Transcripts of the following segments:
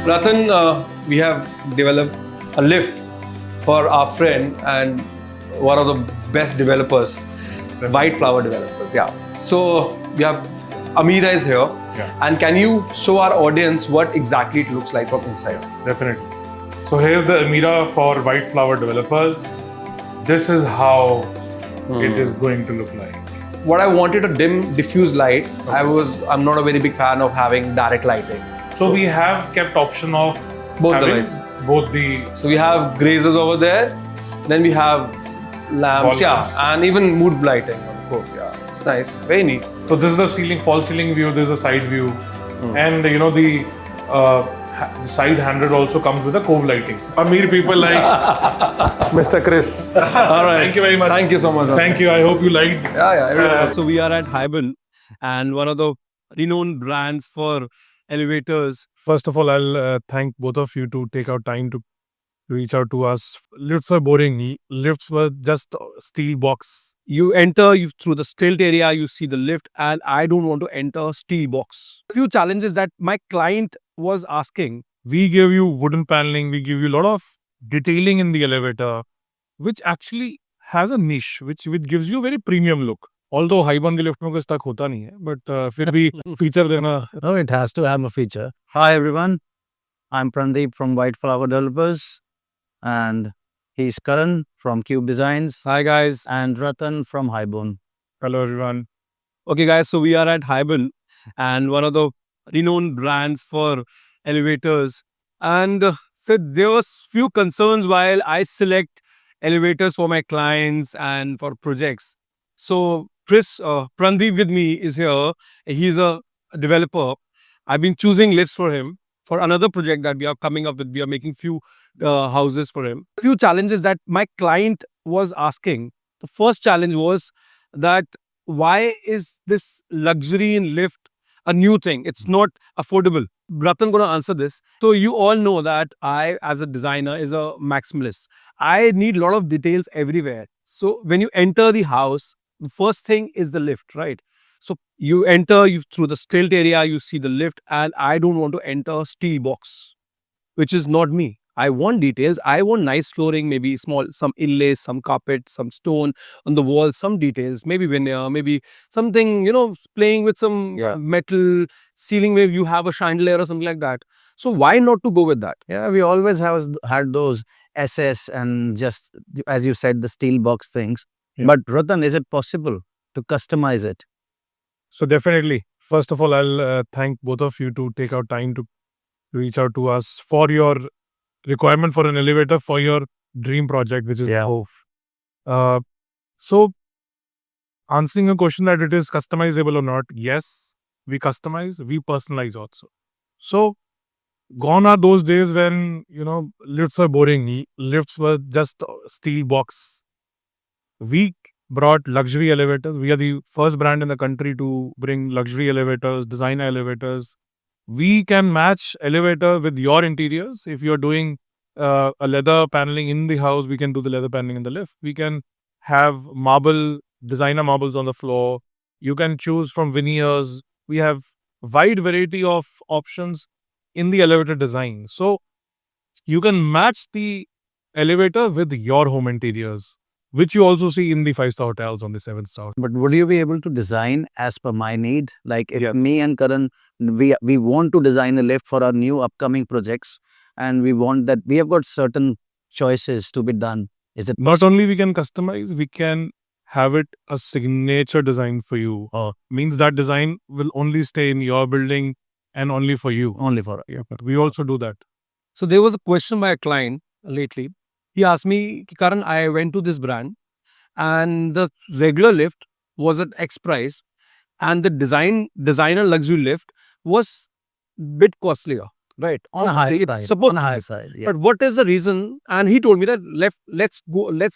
Ratan, we have developed a lift for our friend and one of the best developers, Whiteflower developers. Yeah. So we have Amira is here. Yeah. And can you show our audience what exactly it looks like from inside? Definitely. So here's the Amira for Whiteflower developers. This is how it is going to look like. What I wanted a dim, diffuse light. I'm not a very big fan of having direct lighting. So we have kept option of Both the having lights. both the So we have grazers over there, then we have lamps, Wall lamps. and even mood lighting, of course. Yeah, it's nice, very neat. So this is the ceiling, false ceiling view. This is a side view, and the side handrail also comes with a cove lighting. Amir people like Mr. Chris. All right. Thank you very much. Thank you so much. Thank you. I hope you liked. Yeah, everyone. So we are at Hybon, and one of the renowned brands for elevators. First of all, I'll thank both of you to take out time to reach out to us. Lifts were boring. Lifts were just steel box. You enter through the stilt area, you see the lift, and I don't want to enter a steel box. A few challenges that my client was asking. We give you wooden paneling. We give you a lot of detailing in the elevator, which actually has a niche, which gives you a very premium look. Although Hybon के lift में कोई stuck होता नहीं है, but फिर भी feature देना. No, it has to have a feature. Hi everyone, I'm Prandeep from Whiteflower Developers, and he's Karan from Qube Designs, Hi guys. and Ratan from Hybon. Hello everyone. Okay guys, so we are at Hybon, and one of the renowned brands for elevators. And so there was few concerns while I select elevators for my clients and for projects. So Chris, Prandeep with me is here. He's a developer. I've been choosing lifts for him for another project that we are coming up with. We are making few houses for him. A few challenges that my client was asking. The first challenge was that why is this luxury in lift a new thing? It's not affordable. Ratan gonna answer this. So you all know that I, as a designer, is a maximalist. I need a lot of details everywhere. So when you enter the house, the first thing is the lift, right? So you enter through the stilt area, you see the lift, and I don't want to enter a steel box, which is not me. I want details. I want nice flooring, maybe some inlays, some carpet, some stone on the wall, some details, maybe veneer, maybe something, playing with some metal ceiling, maybe you have a chandelier or something like that. So why not to go with that? Yeah, we always have had those SS and just, as you said, the steel box things. Yeah. But Ratan, is it possible to customize it? So definitely, first of all, I'll thank both of you to take out time to reach out to us for your requirement for an elevator for your dream project, which is Hove. So answering a question that it is customizable or not, yes, we customize, we personalize also. So gone are those days when, lifts were boring. Lifts were just steel box. We brought luxury elevators. We are the first brand in the country to bring luxury elevators, designer elevators. We can match elevator with your interiors. If you're doing a leather paneling in the house, we can do the leather paneling in the lift. We can have designer marbles on the floor. You can choose from veneers. We have wide variety of options in the elevator design. So you can match the elevator with your home interiors, which you also see in the 5-star hotels on the 7-star. But would you be able to design as per my need? Like if me and Karan, we want to design a lift for our new upcoming projects, and we want that we have got certain choices to be done. Is it Not only we can customize, we can have it a signature design for you. Means that design will only stay in your building and only for you. only for Yeah, but we also do that. So there was a question by a client lately. He asked me, Karan, I went to this brand and the regular lift was at X price and the designer luxury lift was bit costlier, right? on a high It's side? On a high side, yeah. But what is the reason? And he told me that let's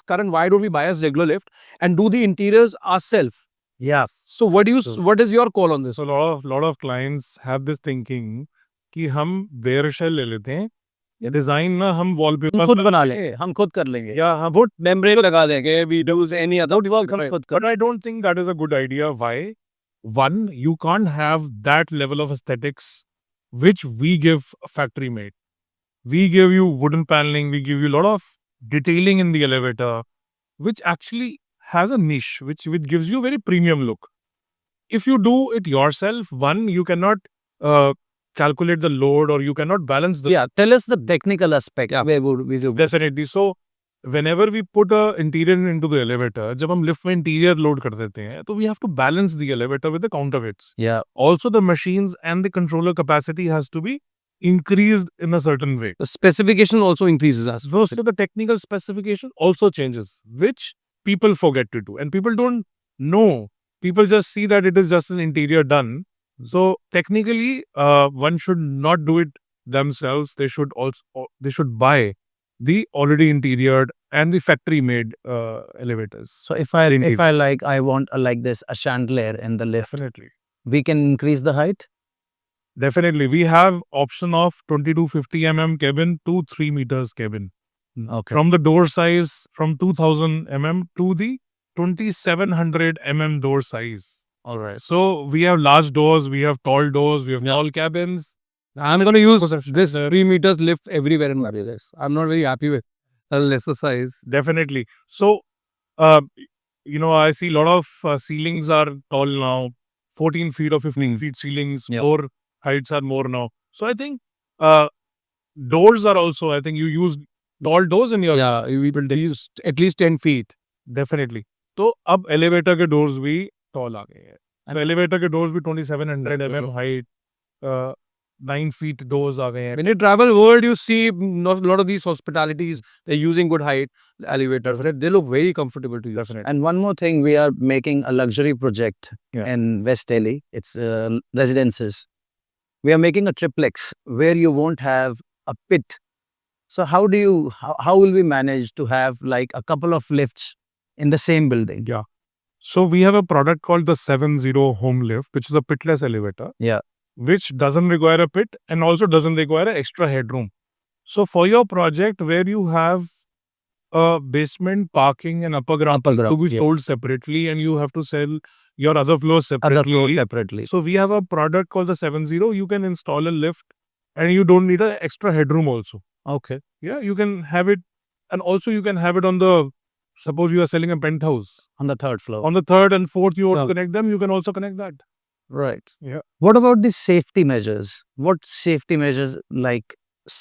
Karan, why don't we buy a regular lift and do the interiors ourselves? Yes. So what is your call on this? So a lot of clients have this thinking कि हम bare shell ले लेते हैं, design ना हम wallpaper हम खुद बना लेंगे, हम खुद कर लेंगे, या हम Wood membrane लगा देंगे, we use any other work. but I don't think that is a good idea. Why? One, you can't have that level of aesthetics which we give factory made. We give you wooden paneling, we give you a lot of detailing in the elevator, which actually has a niche, which gives you a very premium look. If you do it yourself, one, you cannot uh, calculate the load, or you cannot balance the. Yeah, tell us the technical aspect. Where would we do? Definitely. So whenever we put a interior into the elevator, जब हम lift में interior load कर देते हैं, तो we have to balance the elevator with the counterweights. Yeah. Also, the machines and the controller capacity has to be increased in a certain way. The specification also increases as well. So the technical specification also changes, which people forget to do, and people don't know. People just see that it is just an interior done. So technically, one should not do it themselves. They should buy the already interiored and the factory made elevators. So if I I want like this a chandelier in the lift, Definitely. we can increase the height. Definitely. We have option of 2250 mm cabin to 3 meters cabin. Okay. From the door size from 2000 mm to the 2700 mm door size. All right. So we have large doors, we have tall doors, we have tall cabins. I'm going to use this 3 meters lift everywhere in my place. I'm not very happy with a lesser size. Definitely. So, I see a lot of ceilings are tall now, 14 feet or 15 feet ceilings. Yeah. Door heights are more now. So I think doors are also, I think you use tall doors in your We will use at least 10 feet. Definitely. तो अब elevator के doors भी tall आ गए हैं. And elevator के doors भी 2700 mm height, 9 feet doors आ गए हैं. When you travel world, you see a lot of these hospitalities, they're using good height elevators. Right? They look very comfortable to use. Definitely. And one more thing, we are making a luxury project Yeah. in West Delhi. It's residences. We are making a triplex where you won't have a pit. So how will we manage to have like a couple of lifts in the same building? Yeah. So we have a product called the 70 Home Lift, which is a pitless elevator. Yeah. Which doesn't require a pit and also doesn't require an extra headroom. So for your project where you have a basement, parking and upper ground to be sold separately, and you have to sell your other floors separately. So we have a product called the 70. You can install a lift and you don't need an extra headroom also. Okay. Yeah, you can have it, and also you can have it on the, suppose you are selling a penthouse. On the third floor. On the third and fourth, you want to connect them, you can also connect that. Right. Yeah. What about the safety measures? What safety measures, like,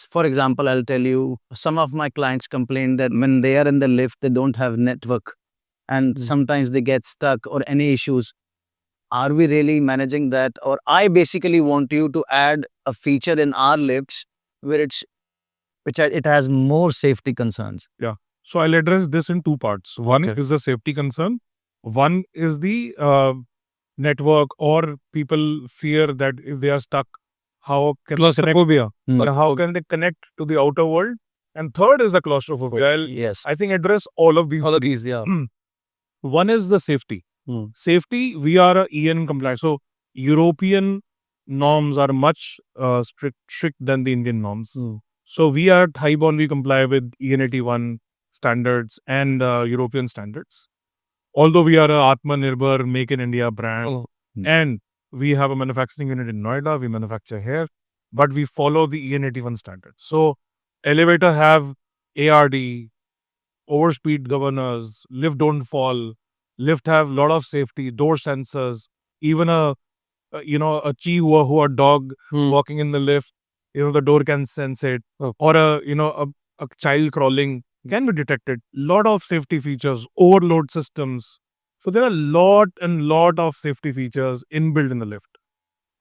for example, I'll tell you, some of my clients complain that when they are in the lift, they don't have network and sometimes they get stuck or any issues. Are we really managing that? Or I basically want you to add a feature in our lifts where it has more safety concerns. Yeah. So I'll address this in two parts. One is the safety concern. One is the network, or people fear that if they are stuck, how can they connect to the outer world? And third is the claustrophobia. Yes. I think address all of these. Yeah. One is the safety. Safety, we are a EN compliant. So European norms are much strict than the Indian norms. So we are at Hybon, we comply with EN 81 standards and European standards. Although we are a Atmanirbhar, Make in India brand, and we have a manufacturing unit in Noida, we manufacture here, but we follow the EN 81 standards. So elevator have ARD, overspeed governors, lift don't fall, lift have lot of safety, door sensors, even a chihuahua who a dog walking in the lift, the door can sense it, or a child crawling can be detected. Lot of safety features, overload systems. So there are lot of safety features inbuilt in the lift.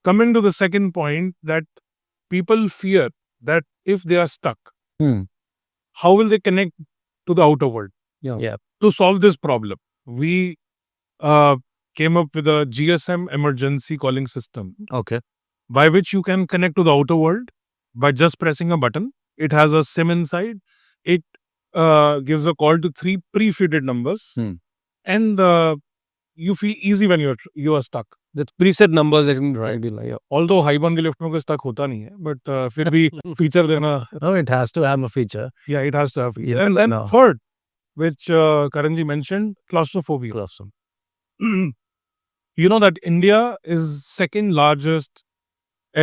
Coming to the second point, that people fear that if they are stuck, how will they connect to the outer world? Yeah. To solve this problem, we came up with a GSM emergency calling system. Okay. By which you can connect to the outer world by just pressing a button. It has a SIM inside. It gives a call to 3 pre-fitted numbers, and you feel easy when you are stuck. The preset numbers isn't right. Although Hybon के lift में कोई stuck होता नहीं है, but फिर भी feature देना. No, it has to have a feature. Yeah, it has to have feature. Yeah, And third, which Karanji mentioned, claustrophobia. You know that India is second largest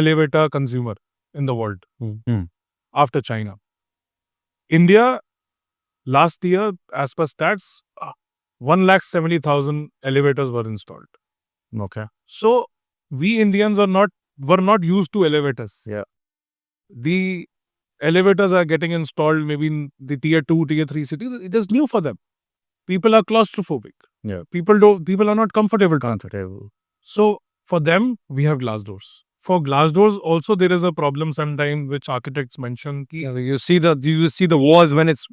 elevator consumer in the world Hmm. after China. India, last year, as per stats, 170,000 elevators were installed. Okay. So we Indians were not used to elevators. Yeah. The elevators are getting installed maybe in the tier 2, tier 3 cities. It is new for them. People are claustrophobic. Yeah. People are not comfortable. Comfortable. So for them, we have glass doors. For glass doors, also there is a problem sometimes which architects mention. You see the walls when it's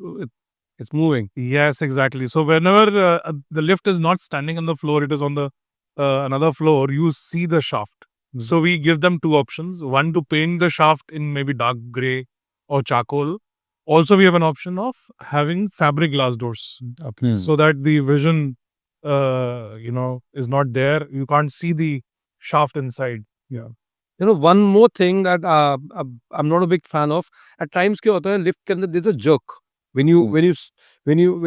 moving. Yes, exactly. So whenever the lift is not standing on the floor, it is on the another floor, you see the shaft. So we give them two options. One, to paint the shaft in maybe dark gray or charcoal. Also, we have an option of having fabric glass doors. Hmm. So that the vision, is not there. You can't see the shaft inside. Yeah. One more thing that I'm not a big fan of. At times, क्या होता है lift के अंदर there's a jerk when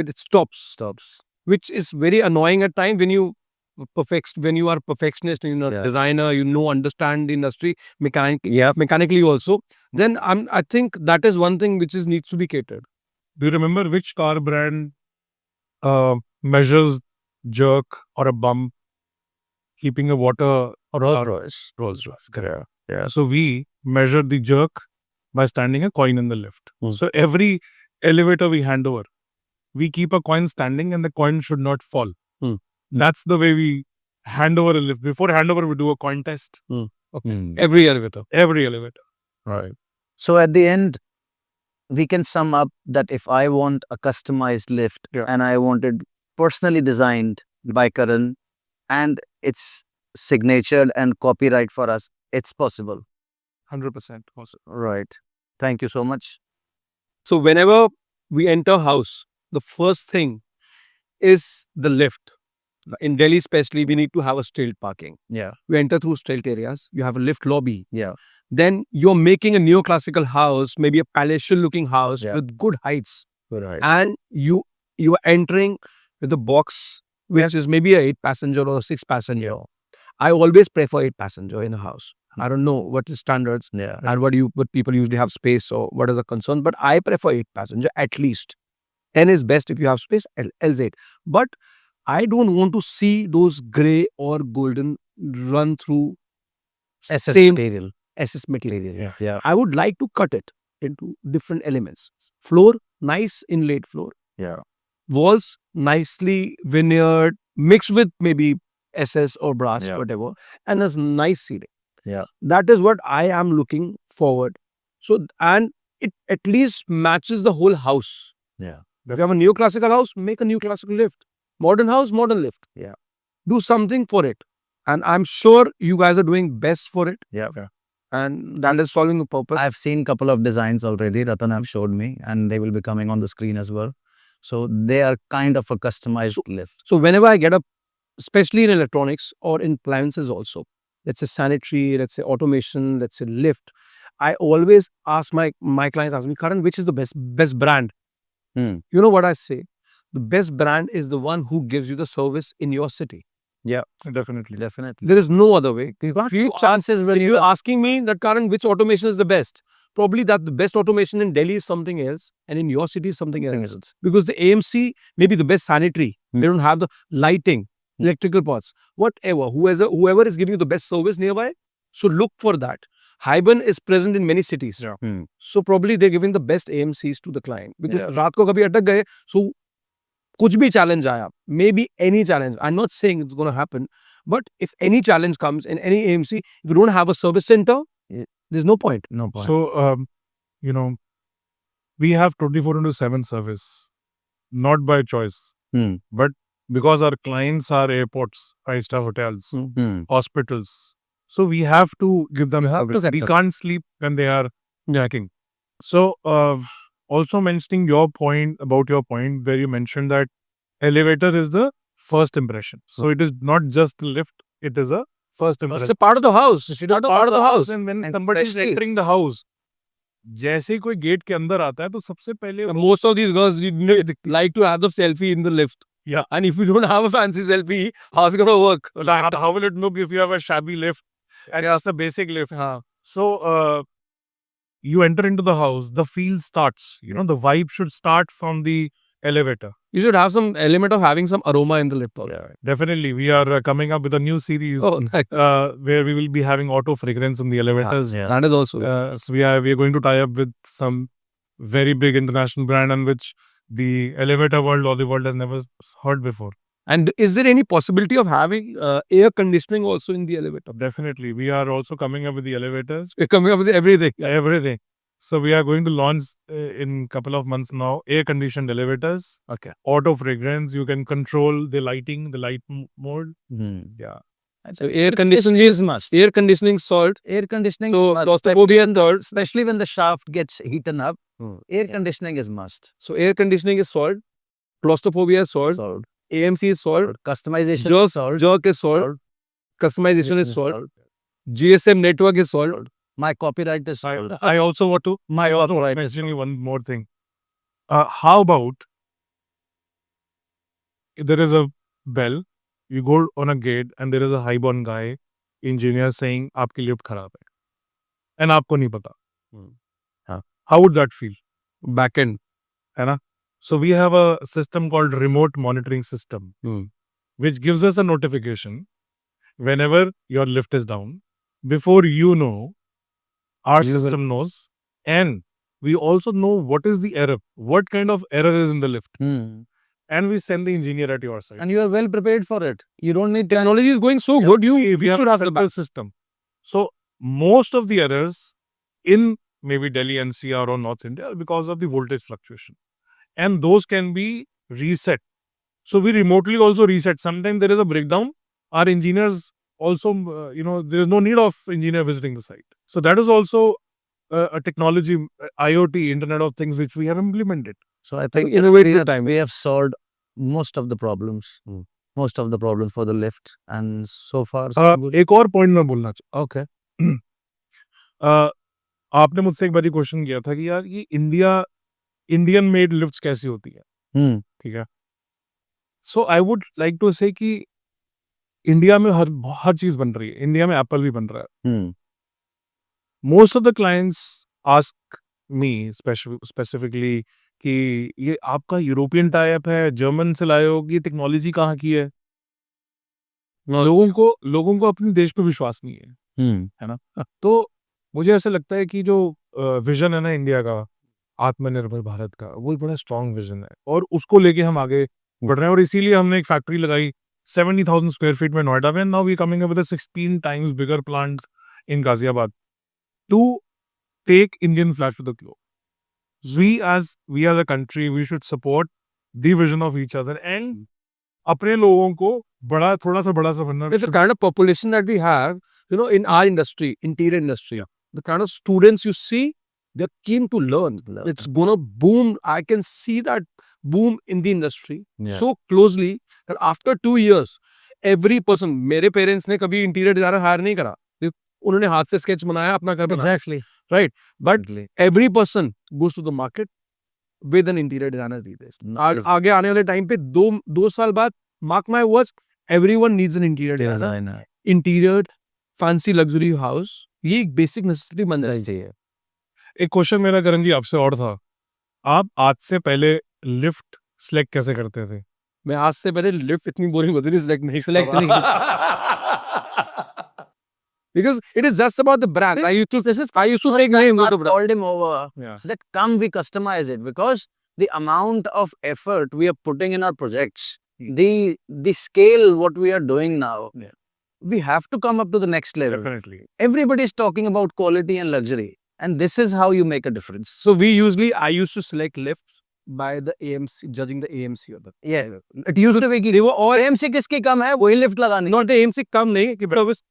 it stops, which is very annoying at times when you are perfectionist and you're a Yeah. designer, understand the industry mechanically also. Then I think that is one thing which needs to be catered. Do you remember which car brand measures jerk or a bump, keeping a water Rolls-Royce. Rolls-Royce? Correct. Yeah. So we measure the jerk by standing a coin in the lift. So every elevator we hand over, we keep a coin standing and the coin should not fall. That's the way we hand over a lift. Before handover, we do a coin test. Hmm. Every elevator. Every elevator. Right. So at the end, we can sum up that if I want a customized lift and I want it personally designed by Karan and it's signature and copyright for us, it's possible. 100% possible. Right. Thank you so much. So whenever we enter a house, the first thing is the lift. In Delhi especially, we need to have a straight parking. Yeah. We enter through straight areas. You have a lift lobby. Yeah. Then you're making a neoclassical house, maybe a palatial looking house Yeah. with good heights. Right. And you are entering with a box which is maybe a 8-passenger or a 6-passenger. I always prefer 8-passenger in a house. I don't know what the standards Yeah. and what people usually have space or what is the concern, but I prefer 8-passenger at least. 10 is best if you have space, else 8. But I don't want to see those grey or golden run through SS same material. SS material. Yeah. Yeah. I would like to cut it into different elements. Floor, nice inlaid floor. Yeah. Walls, nicely veneered, mixed with maybe SS or brass, Yeah. whatever, and a nice ceiling. Yeah. That is what I am looking forward. So, and it at least matches the whole house. Yeah. If you have a neoclassical house, make a neoclassical lift. Modern house, modern lift. Yeah. Do something for it. And I'm sure you guys are doing best for it. Yeah. And that is solving the purpose. I've seen a couple of designs already. Ratan have showed me, and they will be coming on the screen as well. So they are kind of a customized lift. So whenever I get up, especially in electronics or in appliances also, let's say sanitary, let's say automation, let's say lift, I always ask my clients, ask me, Karan, which is the best brand? Hmm. You know what I say? The best brand is the one who gives you the service in your city. Yeah. Definitely. Definitely. There is no other way. Few chances when You're asking me that, Karan, which automation is the best? Probably that the best automation in Delhi is something else and in your city is something else. Because the AMC may be the best sanitary. They don't have the lighting, electrical parts, whatever. Whoever is giving you the best service nearby, so look for that. Hybon is present in many cities. Yeah. So probably they're giving the best AMCs to the client. Because Yeah. रात को कभी अटक गए, so कुछ भी challenge आया, maybe any challenge. I'm not saying it's going to happen, but if any challenge comes in any AMC, if you don't have a service center, there's no point. No point. So, we have 24/7 service, not by choice, Hmm. but because our clients are airports, 5-star hotels, Hmm. hospitals. So we have to give them have to service. set We up. can't sleep when they are working. So, also mentioning your point where you mentioned that elevator is the first impression. So it is not just a lift, it is a first impression. It's a part of the house. It's a part of the house. And when And somebody is especially- entering the house, जैसे ही कोई gate के अंदर आता है तो सबसे पहले Most of these girls like to have the selfie in the lift. Yeah. And if you don't have a fancy selfie, how's it going to work? how will it look if you have a shabby lift and it's the basic lift? So you enter into the house, the feel starts. The vibe should start from the elevator. You should have some element of having some aroma in the lift. Definitely, we are coming up with a new series Nice. where we will be having auto fragrance in the elevators. That is also. So we are going to tie up with some very big international brand on which the elevator world or the world has never heard before. And is there any possibility of having air conditioning also in the elevator? Definitely, we are also coming up with the elevators. We're coming up with everything. Everything. So we are going to launch in couple of months now air-conditioned elevators. Okay. Auto fragrance. You can control the lighting, the light mode. Yeah. So air conditioning is must. Air conditioning salt. Air conditioning, So claustrophobia and salt. especially when the shaft gets heated up, air conditioning is must. So air conditioning is salt. Claustrophobia is salt. Salt. AMC is salt. Customization is salt. Jerk is salt. Customization is salt. GSM network is salt. My copyright is salt. I also want to mention you one more thing. How about there is a bell, you go on a gate and there is a Hybon guy, engineer saying आपकी lift खराब है, and आपको नहीं पता. How would that feel? Back end. है ना? So we have a system called remote monitoring system, which gives us a notification whenever your lift is down. Before you know, our system knows, and we also know what is the error, what kind of error is in the lift, and we send the engineer at your side. And you are well prepared for it. You don't need Technology is going so good. we have should a have the central system. So most of the errors in maybe Delhi NCR or North India are because of the voltage fluctuation, and those can be reset. So we remotely also reset. Sometimes there is a breakdown. Our engineers also, there is no need of engineer visiting the site. So that is also a technology, IoT, Internet of Things, which we have implemented. So I think we have solved most of the problems. Most of the problems for the lift, and so far. एक और point मैं बोलना चाहूँ. Okay. आपने मुझसे एक बार question किया था कि यार ये इंडियन मेड लिफ्ट्स कैसी होती है. ठीक है. सो आई वुड लाइक टू से कि इंडिया में हर चीज बन रही है. इंडिया में एप्पल भी बन रहा है. Most of the clients ask me specifically कि ये आपका यूरोपियन टाइप है, जर्मन से लाए हो, ये टेक्नोलॉजी कहाँ की है. लोगों को अपने देश पे विश्वास नहीं है ना. तो मुझे ऐसा लगता है कि जो विजन है ना इंडिया का, आत्मनिर्भर भारत का, वो बड़ा स्ट्रॉन्ग विजन है और उसको लेके हम आगे बढ़ रहे हैं. और इसीलिए हमने एक फैक्ट्री लगाई 70,000 स्क्वायर फीट में नोएडा में. Now we coming with a 16 times bigger plant in Ghaziabad to take Indian flat to the globe. We as a country, we should support the vision of each other and अपने लोगों को थोड़ा सा बड़ा बनना. It's the kind of population that we have, in our industry, interior industry. The kind of students you see, they're keen to learn. It's gonna boom. I can see that boom in the industry so closely that after 2 years, every person, मेरे parents ने कभी interior designer hire नहीं करा. उन्होंने हाथ से sketch बनाया, अपना घर बनाया. Exactly. Right. But every person goes to the market with an interior designer these days. आगे आने वाले टाइम पे दो साल बाद, mark my words, everyone needs an interior designer. Interior, fancy luxury house, ये एक basic necessity बन जाती है. एक क्वेश्चन मेरा करण जी आपसे और था. आप आज से पहले लिफ्ट सिलेक्ट कैसे करते थे? मैं आज से पहले लिफ्ट इतनी बोरिंग होती थी, सिलेक्ट नहीं. Because it is just about the brand. I used to take names out of brand. Called him over. That we customize it, because the amount of effort we are putting in our projects, the scale what we are doing now, we have to come up to the next level. Definitely. Everybody is talking about quality and luxury, and this is how you make a difference. So I used to select lifts by the AMC, judging the AMC. It used to be कि वो और AMC किसकी कम है, वही lift लगानी. Not the AMC कम नहीं कि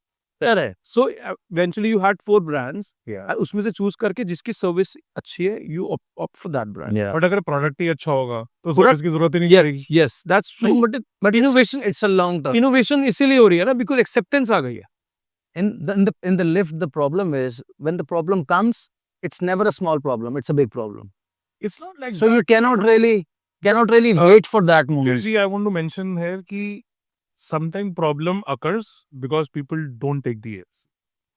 So eventually you had 4 brands. उसमें से choose करके जिसकी सर्विस अच्छी है, you opt for that brand. But अगर प्रोडक्ट ही अच्छा होगा तो सर्विस की जरूरत ही नहीं पड़ेगी. Yes, that's true. But innovation, it's a long term. Innovation इसीलिए हो रही है ना, because acceptance आ गई है. In the lift, the problem is when the problem comes, it's never a small problem. It's a big problem. It's not like so you cannot really wait for that moment. See, I want to mention here कि sometimes problem occurs because people don't take the airs.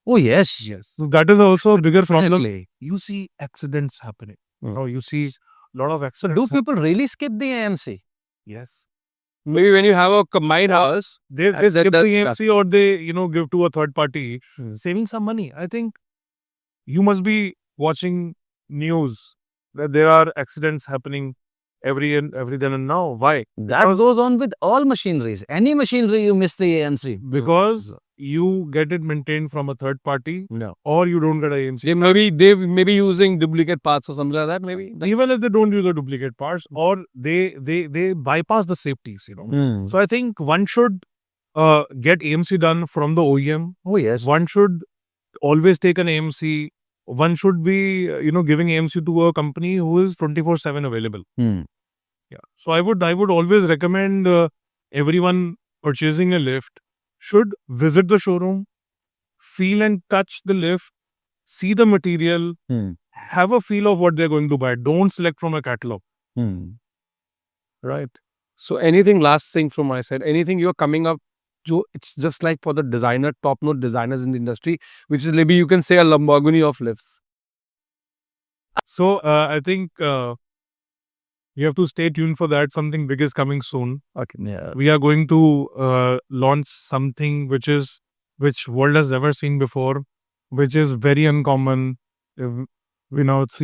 Oh, yes. Yes. So that is also a bigger problem. Definitely. You see accidents happening. You see a lot of So accidents. do people really skip the AMC? Yes. Maybe when you have a combined house, They skip the AMC or they, give to a third party, saving some money. I think you must be watching news that there are accidents happening every then and now. Why? That goes on with all machineries. Any machinery, you miss the AMC. Because you get it maintained from a third party no. or you don't get a AMC. They may be using duplicate parts or something like that. Maybe. Even if they don't use the duplicate parts or they bypass the safeties. So I think one should get AMC done from the OEM. Oh, yes. One should always take an AMC. One should be giving AMC to a company who is 24/7 available. Yeah. So I would always recommend everyone purchasing a lift should visit the showroom, feel and touch the lift, see the material, have a feel of what they're going to buy. Don't select from a catalog. Right. So anything last thing from my side, anything you're coming up, it's just like for the designer, top-notch designers in the industry, which is maybe you can say a Lamborghini of lifts. So I think you have to stay tuned for that. Something big is coming soon. Okay. Yeah. We are going to launch something which world has never seen before, which is very uncommon. 3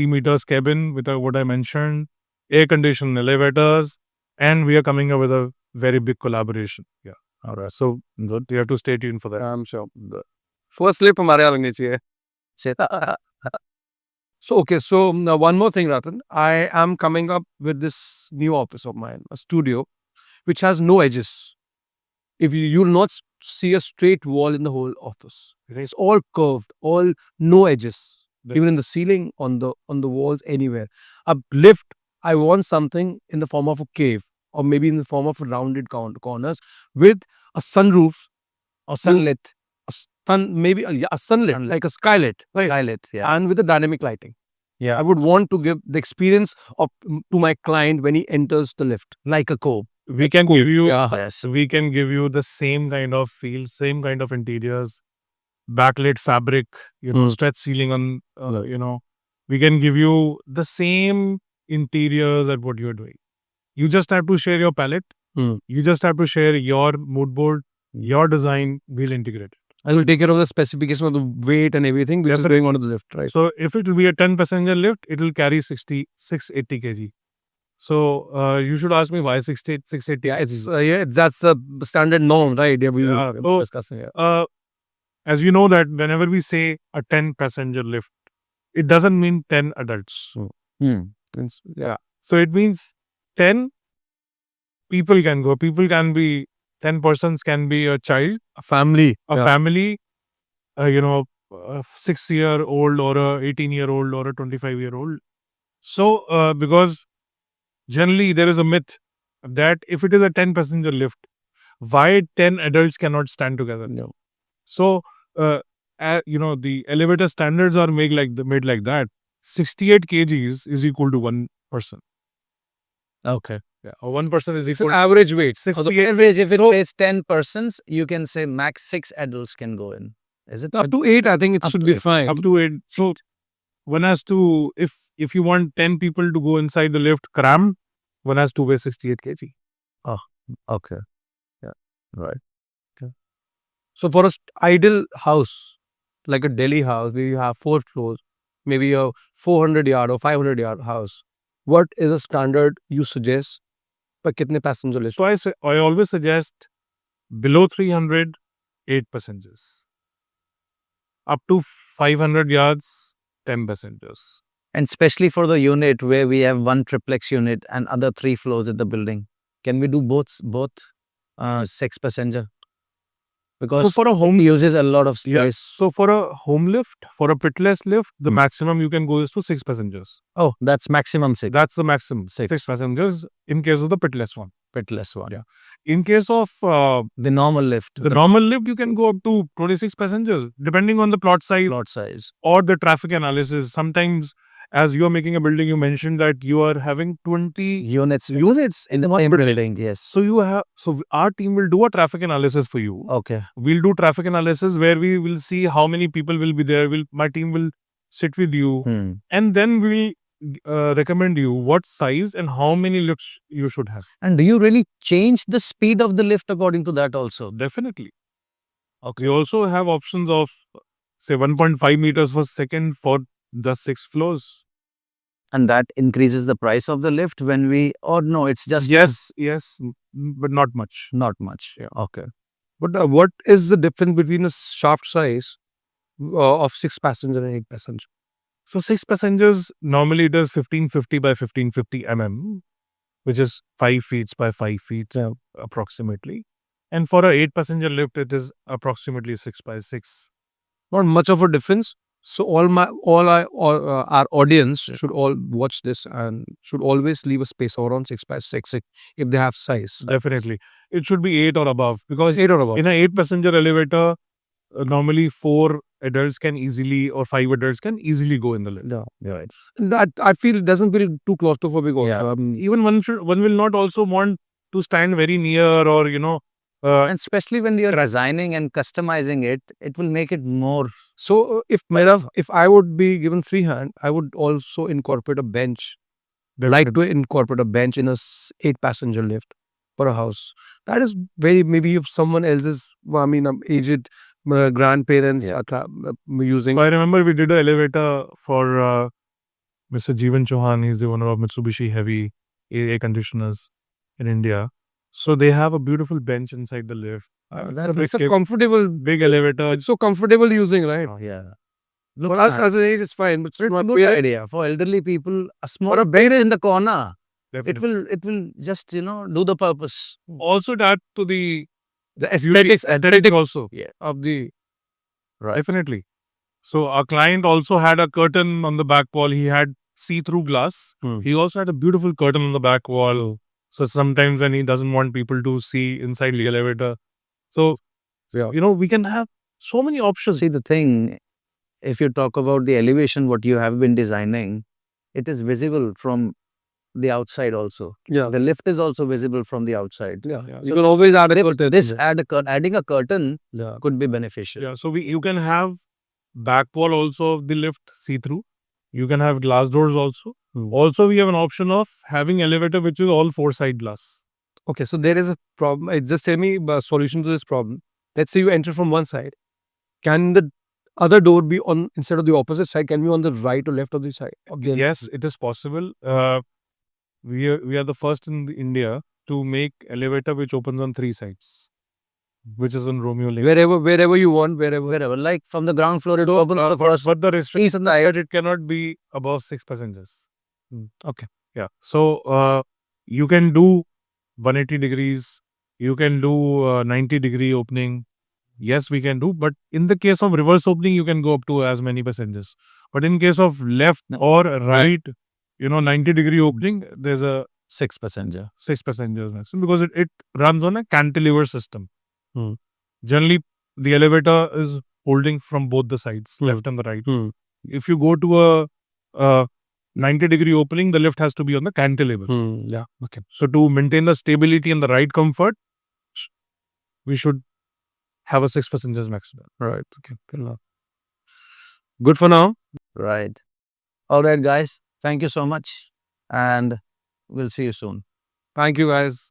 meters cabin with what I mentioned, air conditioned elevators, and we are coming up with a very big collaboration. Yeah. All right. So good. You have to stay tuned for that. I'm sure. First lift हमारे यहाँ लगनी चाहिए. So, okay. So, now one more thing, Ratan. I am coming up with this new office of mine, a studio, which has no edges. If you'll not see a straight wall in the whole office. It's all curved, all no edges. Even in the ceiling, on the walls, anywhere. A lift, I want something in the form of a cave, or maybe in the form of rounded corners with a sunroof Or sunlit. maybe a sunlit, like a skylit. Skylit, yeah. And with the dynamic lighting. Yeah. I would want to give the experience to my client when he enters the lift. Like a Qube. We can give you Yes. we can give you the same kind of feel, same kind of interiors, backlit fabric, stretch ceiling on, we can give you the same interiors at what you're doing. You just have to share your palette. You just have to share your mood board, your design. We'll integrate it. I will take care of the specification of the weight and everything which is going onto the lift, right? So if it will be a 10 passenger lift, it will carry 80 kg. So you should ask me why 680 kg. That's the standard norm, right? We Yeah. were So, discussing it. as you know that whenever we say a 10 passenger lift, it doesn't mean 10 adults. Yeah. So it means 10 people can go. People can be 10 persons can be a child, A family. a family, a 6-year-old or a 18-year-old or a 25-year-old. So because generally there is a myth that if it is a 10 passenger lift, why 10 adults cannot stand together? No. So the elevator standards are made like that. 68 kgs is equal to one person. Okay. Yeah, or one person is It's equal an average weight. So 68. average, if it says 10 persons, you can say max 6 adults can go in. Is it? Up to 8, I think it Up should to be 8. fine. Up to 8. So one has to, if you want 10 people to go inside the lift crammed, one has to weigh 68 kg. Okay. Right. Okay. So for a ideal house, like a Delhi house where you have 4 floors, maybe a 400-yard or 500-yard house, what is a standard you suggest? पर कितने passenger list? So I always suggest below 300, 8 passengers. Up to 500 yards, 10 passengers. And especially for the unit where we have one triplex unit and other 3 floors in the building, can we do both 6 passenger? Because So for a home it uses a lot of Yeah. space. So for a home lift, for a pitless lift, the maximum you can go is to 6 passengers. Oh, that's maximum 6. That's the maximum. 6 passengers in case of the pitless one. Pitless one. Yeah. In case of The normal lift. the normal lift, you can go up to 26 passengers, depending on the plot size plot size. or the traffic analysis. Sometimes as you are making a building, you mentioned that you are having 20 units in the building. Yes. so our team will do a traffic analysis for you. Okay. We'll do traffic analysis where we will see how many people will be there. My team will sit with you, and then we'll recommend you what size and how many lifts you should have. And do you really change the speed of the lift according to that also? Definitely. Okay. We also have options of say 1.5 meters per second for the 6 floors. And that increases the price of the lift when we, or no, it's just Yes, but not much. not much. Yeah. Okay. But what is the difference between a shaft size of 6 passenger and 8 passenger? So 6 passengers, normally it is 1550 by 1550 which is 5 feet by 5 feet approximately. And for a 8 passenger lift, it is approximately 6 by 6. Not much of a difference. So our audience should all watch this and should always leave a space around 6 by 6 if they have size. Definitely. It should be 8 or above, because 8 or above. in an 8 passenger elevator, normally 4 adults can easily, or 5 adults can easily go in the lift. Yeah. Right. That I feel it doesn't feel too claustrophobic also. Even one will not also want to stand very near, or And especially when you're designing and customizing it, it will make it more. So if I would be given free hand, I would also incorporate a bench. Like to incorporate a bench in a 8 passenger lift for a house. That is very, maybe if someone else's, aged grandparents are using. I remember we did an elevator for Mr. Jeevan Chauhan. He's the owner of Mitsubishi Heavy air conditioners in India. So they have a beautiful bench inside the lift. It's a comfortable big elevator. It's so comfortable using, right? Yeah. For us as an age, it's fine, but it's not a good idea for elderly people. A small bed in the corner. Definitely. It will just do the purpose. Also that to the aesthetic also of the definitely. So our client also had a curtain on the back wall. He had see-through glass. He also had a beautiful curtain on the back wall. So sometimes when he doesn't want people to see inside the elevator, so we can have so many options. See, the thing, if you talk about the elevation, what you have been designing, it is visible from the outside also. Yeah. The lift is also visible from the outside. Yeah. So You can always add a curtain. Adding a curtain could be beneficial. Yeah. So you can have back wall also of the lift see-through. You can have glass doors also. Also, we have an option of having elevator which is all 4-side glass. Okay, so there is a problem. Just tell me a solution to this problem. Let's say you enter from one side. Can the other door be on, instead of the opposite side, can be on the right or left of the side? Yes, it is possible. We are the first in India to make elevator which opens on 3 sides, which is in Romeo Lane. Wherever you want, Wherever, like from the ground floor, it opens on the first. But the restriction is that it cannot be above 6 passengers. Okay. Yeah. So you can do 180 degrees. You can do 90-degree opening. Yes, we can do. But in the case of reverse opening, you can go up to as many passengers. But in case of left or right, 90-degree opening, there's a 6 passengers maximum, because it runs on a cantilever system. Generally, the elevator is holding from both the sides, left and the right. If you go to a 90-degree opening, the lift has to be on the cantilever. Yeah. Okay. So to maintain the stability and the right comfort, we should have a 6 passengers maximum. Right. Okay. Good for now. Right. All right, guys. Thank you so much. And we'll see you soon. Thank you, guys.